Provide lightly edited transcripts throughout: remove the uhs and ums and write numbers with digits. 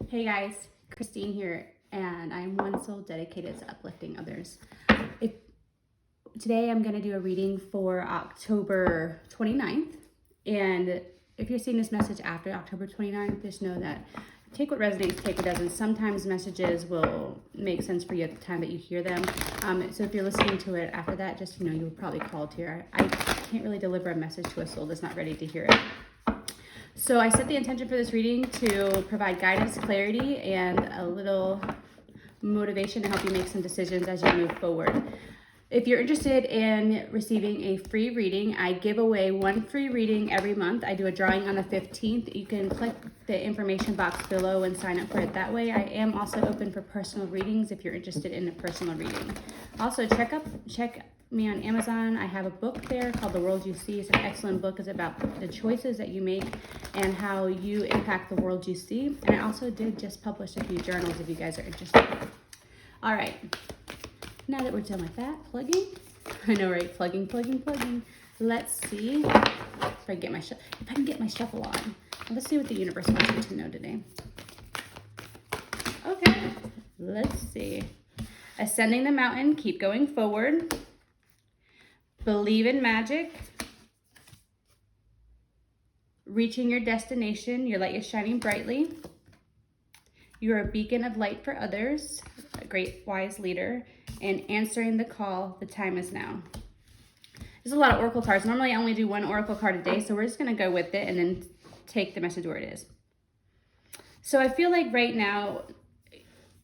Hey guys, Christine here, and I'm one soul dedicated to uplifting others. If, Today I'm going to do a reading for October 29th, and if you're seeing this message after October 29th, just know that take what resonates, take what doesn't. Sometimes messages will make sense for you at the time that you hear them. So if you're listening to it after that, just know you were probably called here. I can't really deliver a message to a soul that's not ready to hear it. So I set the intention for this reading to provide guidance, clarity, and a little motivation to help you make some decisions as you move forward. If you're interested in receiving a free reading, I give away one free reading every month. I do a drawing on the 15th. You can click the information box below and sign up for it that way. I am also open for personal readings if you're interested in a personal reading. Also, check me on Amazon. I have a book there called The World You See. It's an excellent book. It's about the choices that you make and how you impact the world you see. And I also did just publish a few journals if you guys are interested. All right. Now that we're done with that, plugging. I know, right? Plugging. Let's see if I can get my shuffle on. Let's see what the universe wants me to know today. Okay, let's see. Ascending the mountain, keep going forward. Believe in magic. Reaching your destination, your light is shining brightly. You're a beacon of light for others, a great wise leader, and answering the call, the time is now. There's a lot of oracle cards. Normally I only do one oracle card a day, so we're just gonna go with it and then take the message where it is. So I feel like right now,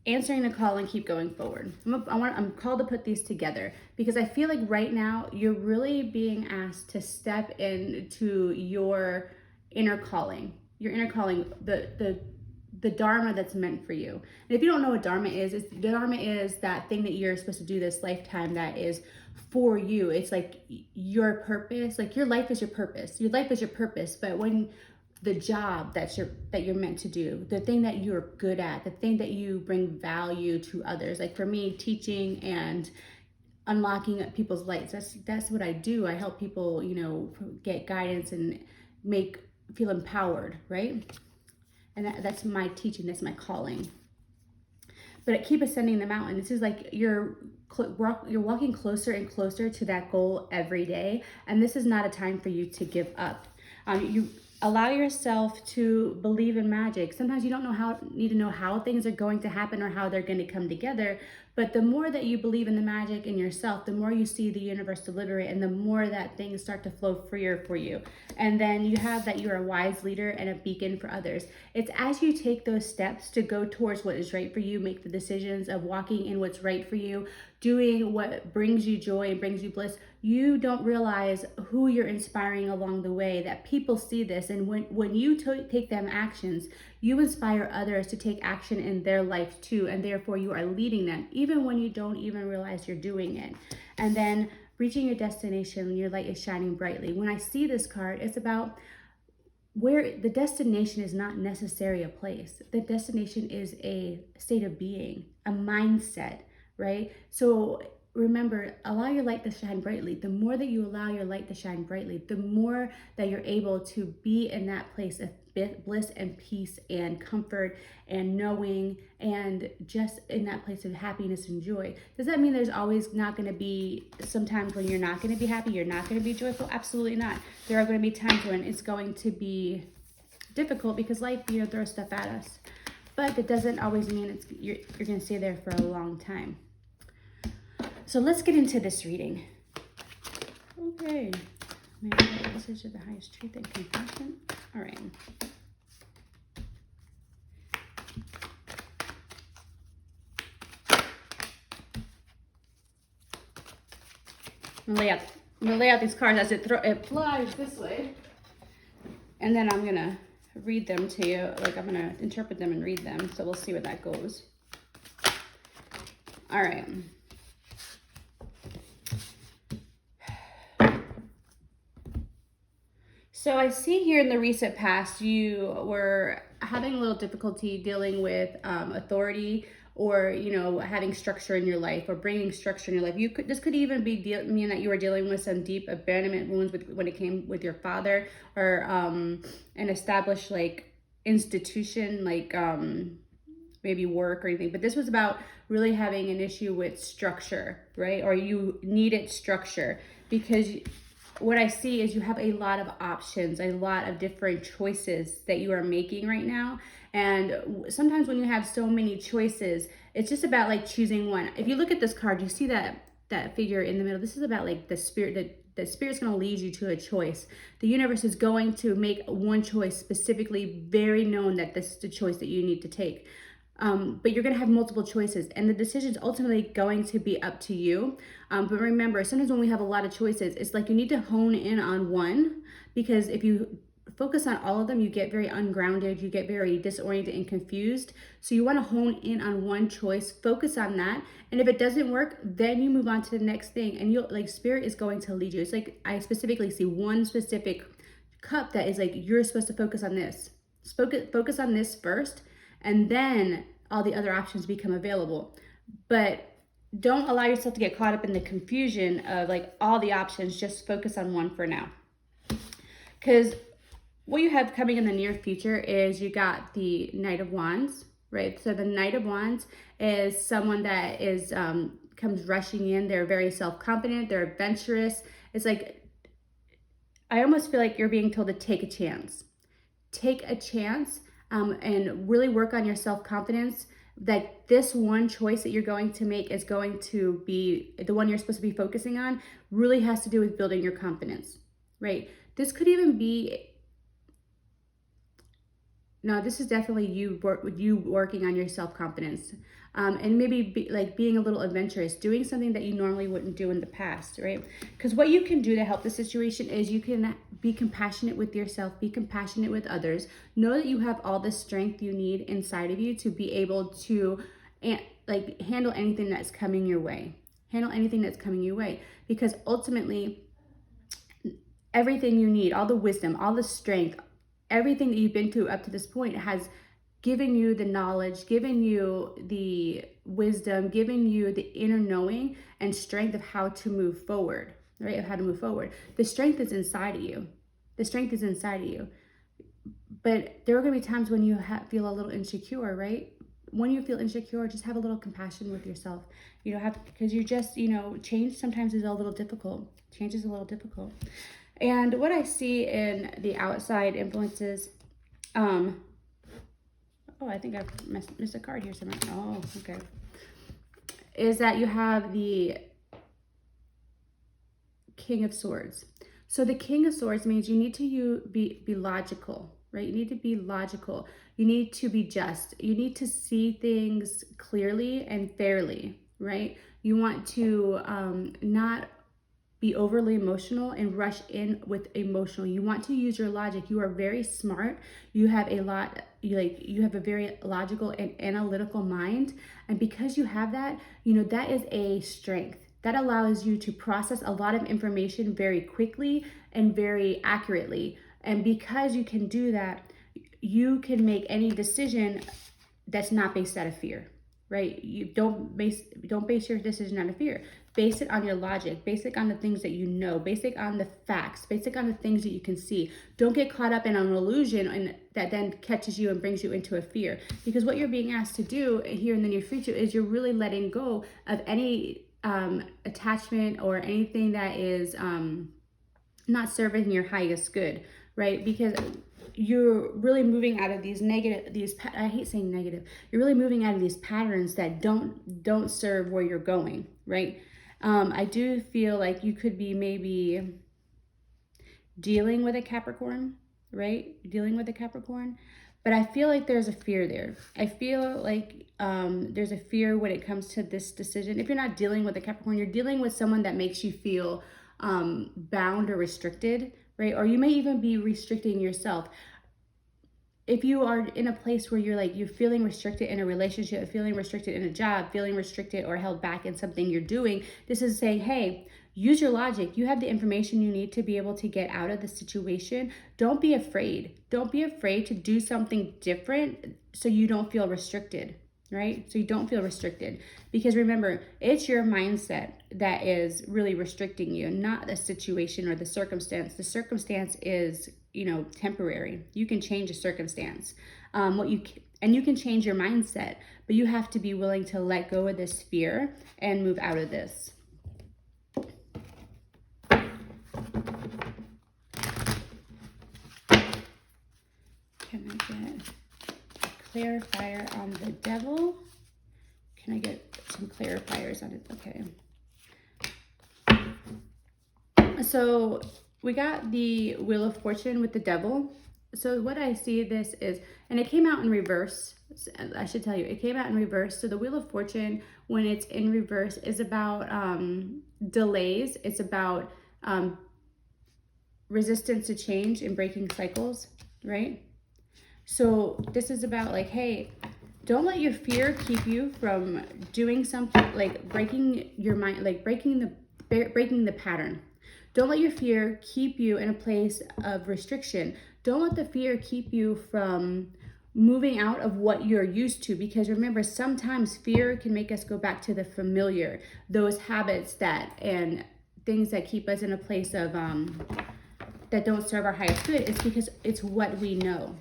answering the call and keep going forward. I'm called to put these together because I feel like right now you're really being asked to step into your inner calling, the dharma that's meant for you. And if you don't know what dharma is that thing that you're supposed to do this lifetime that is for you. It's like your purpose, like your life is your purpose. Your life is your purpose, but when the job that you're meant to do, the thing that you're good at, the thing that you bring value to others. Like for me, teaching and unlocking people's lights. That's what I do. I help people, get guidance and feel empowered, right? And that's my teaching, that's my calling. But keep ascending the mountain. This is like you're walking closer and closer to that goal every day. And this is not a time for you to give up. You allow yourself to believe in magic. Sometimes you don't need to know how things are going to happen or how they're going to come together. But the more that you believe in the magic in yourself, the more you see the universe deliver it, and the more that things start to flow freer for you. And then you have that you're a wise leader and a beacon for others. It's as you take those steps to go towards what is right for you, make the decisions of walking in what's right for you, doing what brings you joy and brings you bliss, you don't realize who you're inspiring along the way, that people see this. And when you take them actions, you inspire others to take action in their life too. And therefore you are leading them, even when you don't even realize you're doing it. And then reaching your destination, your light is shining brightly. When I see this card, it's about where the destination is not necessarily a place. The destination is a state of being, a mindset, right? So remember, allow your light to shine brightly. The more that you allow your light to shine brightly, the more that you're able to be in that place of bliss and peace and comfort and knowing, and just in that place of happiness and joy. Does that mean there's always not going to be sometimes when you're not going to be happy, you're not going to be joyful? Absolutely not. There are going to be times when it's going to be difficult because life, throws stuff at us. But it doesn't always mean you're going to stay there for a long time. So let's get into this reading. Okay. May I have a message of the highest truth and compassion? All right. I'm gonna lay out these cards as it flies this way, and then I'm gonna read them to you. Like I'm gonna interpret them and read them. So we'll see where that goes. All right. So I see here in the recent past, you were having a little difficulty dealing with authority, or having structure in your life, or bringing structure in your life. This could even mean that you were dealing with some deep abandonment wounds when it came with your father, or an established institution, maybe work or anything, but this was about really having an issue with structure, right? Or you needed structure, because what I see is you have a lot of options, a lot of different choices that you are making right now. And sometimes when you have so many choices, it's just about like choosing one. If you look at this card, you see that figure in the middle. This is about like the spirit, that the spirit's going to lead you to a choice. The universe is going to make one choice specifically, very known that this is the choice that you need to take. But you're going to have multiple choices, and the decision's ultimately going to be up to you. But remember, sometimes when we have a lot of choices, it's like you need to hone in on one, because if you focus on all of them, you get very ungrounded, you get very disoriented and confused. So you want to hone in on one choice, focus on that. And if it doesn't work, then you move on to the next thing, and you'll like, spirit is going to lead you. It's like, I specifically see one specific cup that is like, you're supposed to focus on this. Focus on this first, and then all the other options become available. But don't allow yourself to get caught up in the confusion of like all the options. Just focus on one for now. Because what you have coming in the near future is you got the Knight of Wands, right? So the Knight of Wands is someone that is comes rushing in. They're very self-confident. They're adventurous. It's like, I almost feel like you're being told to take a chance. Take a chance. And really work on your self-confidence, that this one choice that you're going to make is going to be the one you're supposed to be focusing on, really has to do with building your confidence, right? This could even be, no, this is definitely you working on your self-confidence. And maybe being a little adventurous, doing something that you normally wouldn't do in the past, right? Because what you can do to help the situation is you can be compassionate with yourself, be compassionate with others. Know that you have all the strength you need inside of you to be able to handle anything that's coming your way. Handle anything that's coming your way. Because ultimately, everything you need, all the wisdom, all the strength, everything that you've been through up to this point has given you the knowledge, given you the wisdom, given you the inner knowing and strength of how to move forward, right? Of how to move forward. The strength is inside of you. The strength is inside of you. But there are going to be times when you feel a little insecure, right? When you feel insecure, just have a little compassion with yourself. You don't have to, because you're just, change sometimes is a little difficult. Change is a little difficult. And what I see in the outside influences, oh, I think I've missed a card here somewhere. Oh, okay. Is that you have the King of Swords. So the King of Swords means you need to be logical, right? You need to be logical. You need to be just. You need to see things clearly and fairly, right? You want to not be overly emotional and rush in with emotional. You want to use your logic. You are very smart. You have a very logical and analytical mind. And because you have that, that is a strength. That allows you to process a lot of information very quickly and very accurately. And because you can do that, you can make any decision that's not based out of fear, right? You don't base your decision out of fear. Base it on your logic, base it on the things that you know, base it on the facts, base it on the things that you can see. Don't get caught up in an illusion and that then catches you and brings you into a fear. Because what you're being asked to do here in the near future is you're really letting go of any attachment or anything that is not serving your highest good, right? Because you're really moving out of I hate saying negative. You're really moving out of these patterns that don't serve where you're going, right? I do feel like you could be maybe dealing with a Capricorn, right? Dealing with a Capricorn. But I feel like there's a fear there. I feel like there's a fear when it comes to this decision. If you're not dealing with a Capricorn, you're dealing with someone that makes you feel bound or restricted, right? Or you may even be restricting yourself. If you are in a place where you're feeling restricted in a relationship, feeling restricted in a job, feeling restricted or held back in something you're doing, this is saying, hey, use your logic. You have the information you need to be able to get out of the situation. Don't be afraid. Don't be afraid to do something different so you don't feel restricted, right? So you don't feel restricted. Because remember, it's your mindset that is really restricting you, not the situation or the circumstance. The circumstance is, temporary. You can change a circumstance. And you can change your mindset, but you have to be willing to let go of this fear and move out of this. Can I get a clarifier on the devil? Can I get some clarifiers on it? Okay. So we got the Wheel of Fortune with the devil. So what I see this is, and it came out in reverse. I should tell you, it came out in reverse. So the Wheel of Fortune, when it's in reverse, is about delays. It's about resistance to change and breaking cycles, right? So this is about like, hey, don't let your fear keep you from doing something, like breaking your mind, like breaking the pattern. Don't let your fear keep you in a place of restriction. Don't let the fear keep you from moving out of what you're used to, because remember, sometimes fear can make us go back to the familiar, those habits that and things that keep us in a place of that don't serve our highest good. It's because it's what we know.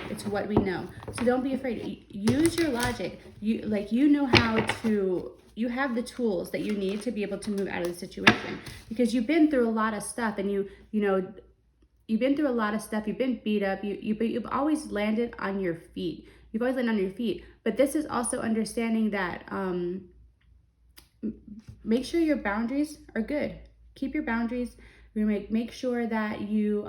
It's what we know. So don't be afraid. Use your logic. You know how to. You have the tools that you need to be able to move out of the situation, because you've been through a lot of stuff, and you've been through a lot of stuff. You've been beat up. You've always landed on your feet. You've always landed on your feet. But this is also understanding that make sure your boundaries are good. Keep your boundaries. Make sure that you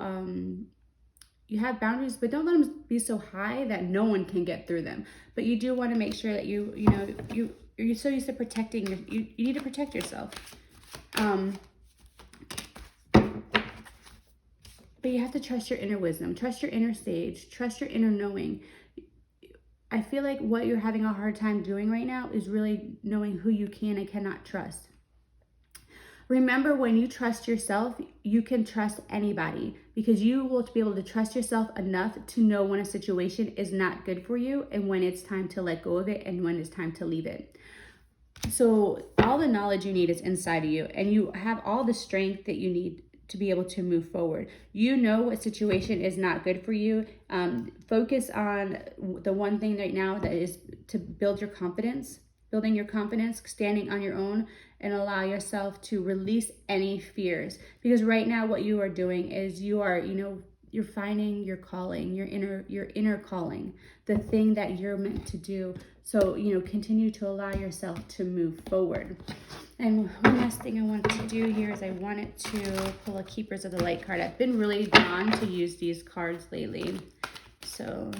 have boundaries, but don't let them be so high that no one can get through them. But you do want to make sure that you're so used to protecting. You need to protect yourself. But you have to trust your inner wisdom, trust your inner sage, trust your inner knowing. I feel like what you're having a hard time doing right now is really knowing who you can and cannot trust. Remember, when you trust yourself, you can trust anybody, because you will be able to trust yourself enough to know when a situation is not good for you and when it's time to let go of it and when it's time to leave it. So all the knowledge you need is inside of you, and you have all the strength that you need to be able to move forward. You know what situation is not good for you. Focus on the one thing right now that is to build your confidence, building your confidence, standing on your own, and allow yourself to release any fears. Because right now what you are doing is you're finding your calling, your inner calling, the thing that you're meant to do. So, continue to allow yourself to move forward. And one last thing I wanted to do here is I wanted to pull a Keepers of the Light card. I've been really drawn to use these cards lately. So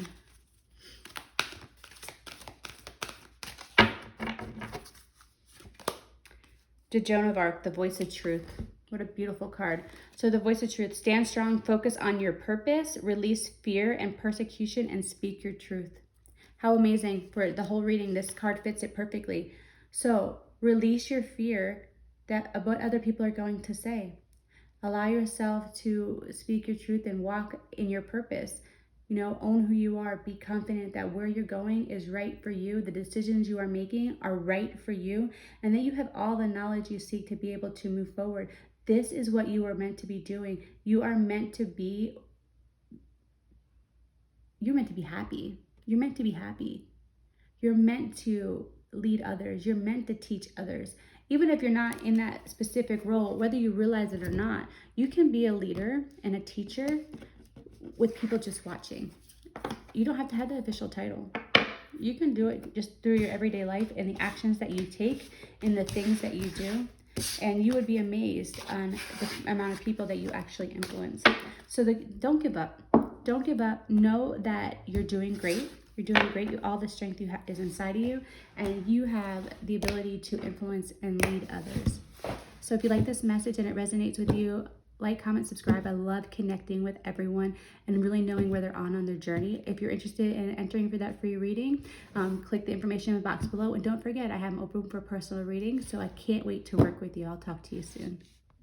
the Joan of Arc, the Voice of Truth. What a beautiful card. So the Voice of Truth: stand strong, focus on your purpose, release fear and persecution, and speak your truth. How amazing. For the whole reading, this card fits it perfectly. So release your fear of what other people are going to say. Allow yourself to speak your truth and walk in your purpose. Own who you are. Be confident that where you're going is right for you. The decisions you are making are right for you. And that you have all the knowledge you seek to be able to move forward. This is what you are meant to be doing. You're meant to be happy. You're meant to be happy. You're meant to lead others. You're meant to teach others. Even if you're not in that specific role, whether you realize it or not, you can be a leader and a teacher with people just watching. You don't have to have the official title. You can do it just through your everyday life and the actions that you take and the things that you do. And you would be amazed on the amount of people that you actually influence. So don't give up. Don't give up. Know that you're doing great. You're doing great. All the strength you have is inside of you, and you have the ability to influence and lead others. So if you like this message and it resonates with you, like, comment, subscribe. I love connecting with everyone and really knowing where they're on their journey. If you're interested in entering for that free reading, click the information in the box below. And don't forget, I have them open for personal readings, so I can't wait to work with you. I'll talk to you soon.